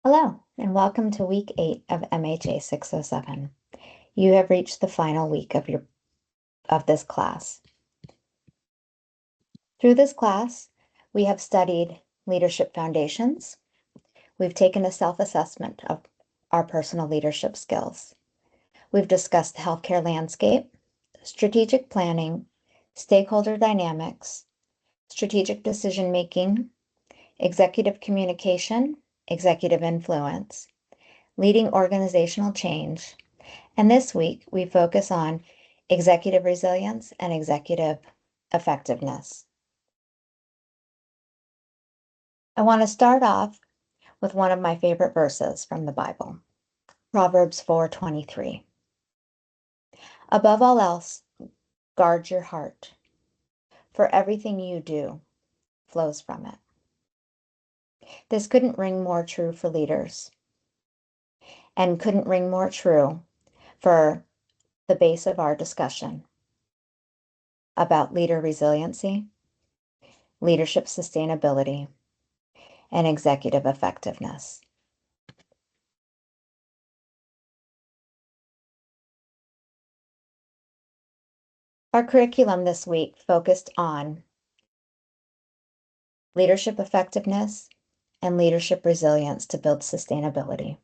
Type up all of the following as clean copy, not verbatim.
Hello, and welcome to week 8 of MHA 607. You have reached the final week of this class. Through this class, we have studied leadership foundations. We've taken a self-assessment of our personal leadership skills. We've discussed the healthcare landscape, strategic planning, stakeholder dynamics, strategic decision-making, executive communication, executive influence, leading organizational change, and this week, we focus on executive resilience and executive effectiveness. I want to start off with one of my favorite verses from the Bible, Proverbs 4:23. Above all else, guard your heart, for everything you do flows from it. This couldn't ring more true for leaders and couldn't ring more true for the base of our discussion about leader resiliency, leadership sustainability, and executive effectiveness. Our curriculum this week focused on leadership effectiveness and leadership resilience to build sustainability.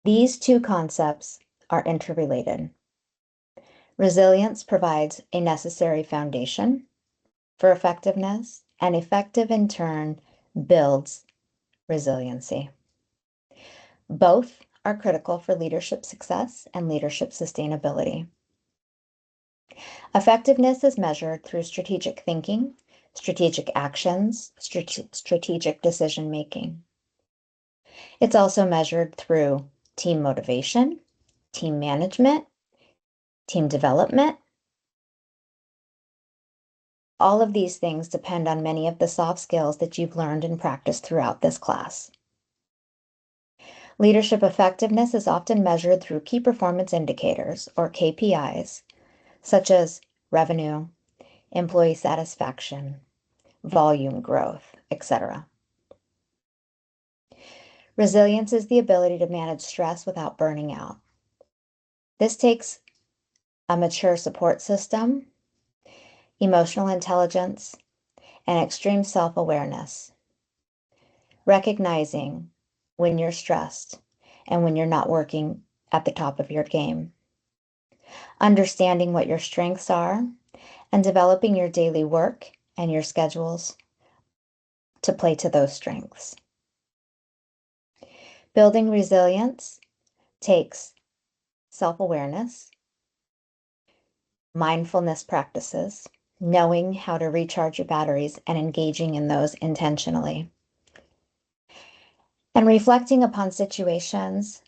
These two concepts are interrelated. Resilience provides a necessary foundation for effectiveness, and effective in turn builds resiliency. Both are critical for leadership success and leadership sustainability. Effectiveness is measured through strategic thinking, strategic actions, strategic decision making. It's also measured through team motivation, team management, team development. All of these things depend on many of the soft skills that you've learned and practiced throughout this class. Leadership effectiveness is often measured through key performance indicators, or KPIs, such as revenue, employee satisfaction, volume growth, etc. Resilience is the ability to manage stress without burning out. This takes a mature support system, emotional intelligence, and extreme self-awareness. Recognizing when you're stressed and when you're not working at the top of your game. Understanding what your strengths are and developing your daily work and your schedules to play to those strengths. Building resilience takes self-awareness, mindfulness practices, knowing how to recharge your batteries and engaging in those intentionally, and reflecting upon situations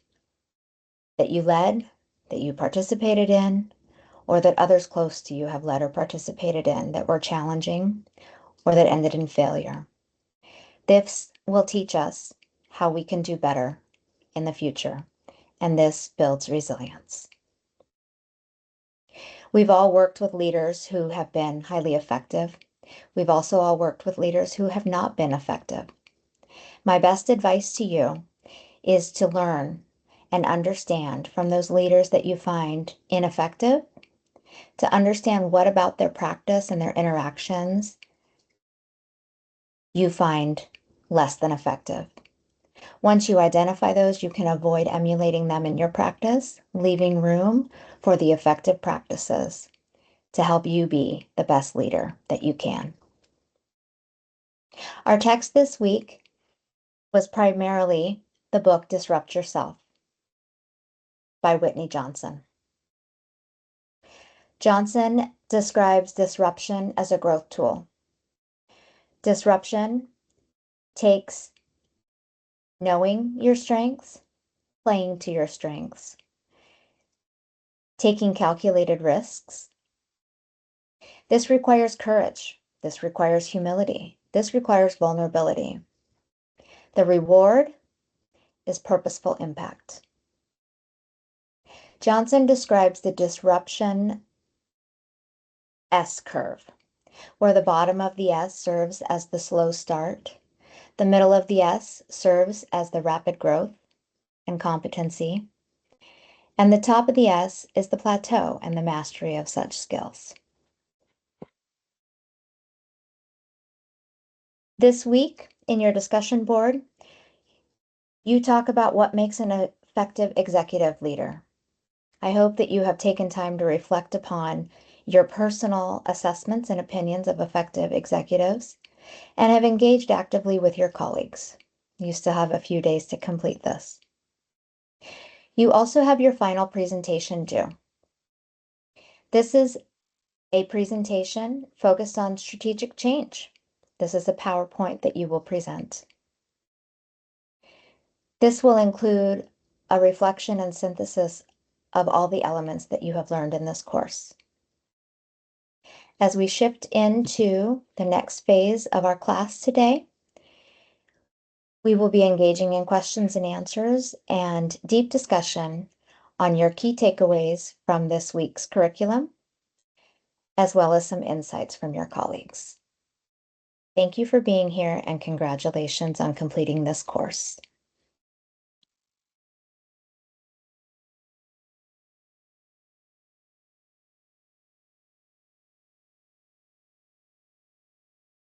that you led, that you participated in, or that others close to you have led or participated in that were challenging or that ended in failure. This will teach us how we can do better in the future, and this builds resilience. We've all worked with leaders who have been highly effective. We've also all worked with leaders who have not been effective. My best advice to you is to learn and understand from those leaders that you find ineffective, to understand what about their practice and their interactions you find less than effective. Once you identify those, you can avoid emulating them in your practice, leaving room for the effective practices to help you be the best leader that you can. Our text this week was primarily the book Disrupt Yourself by Whitney Johnson. Johnson describes disruption as a growth tool. Disruption takes knowing your strengths, playing to your strengths, taking calculated risks. This requires courage. This requires humility. This requires vulnerability. The reward is purposeful impact. Johnson describes the disruption S curve, where the bottom of the S serves as the slow start, The middle of the S serves as the rapid growth and competency. And the top of the S is the plateau and the mastery of such skills. This week in your discussion board, you talk about what makes an effective executive leader. I hope that you have taken time to reflect upon your personal assessments and opinions of effective executives and have engaged actively with your colleagues. You still have a few days to complete this. You also have your final presentation due. This is a presentation focused on strategic change. This is a PowerPoint that you will present. This will include a reflection and synthesis of all the elements that you have learned in this course. As we shift into the next phase of our class today, we will be engaging in questions and answers and deep discussion on your key takeaways from this week's curriculum, as well as some insights from your colleagues. Thank you for being here and congratulations on completing this course.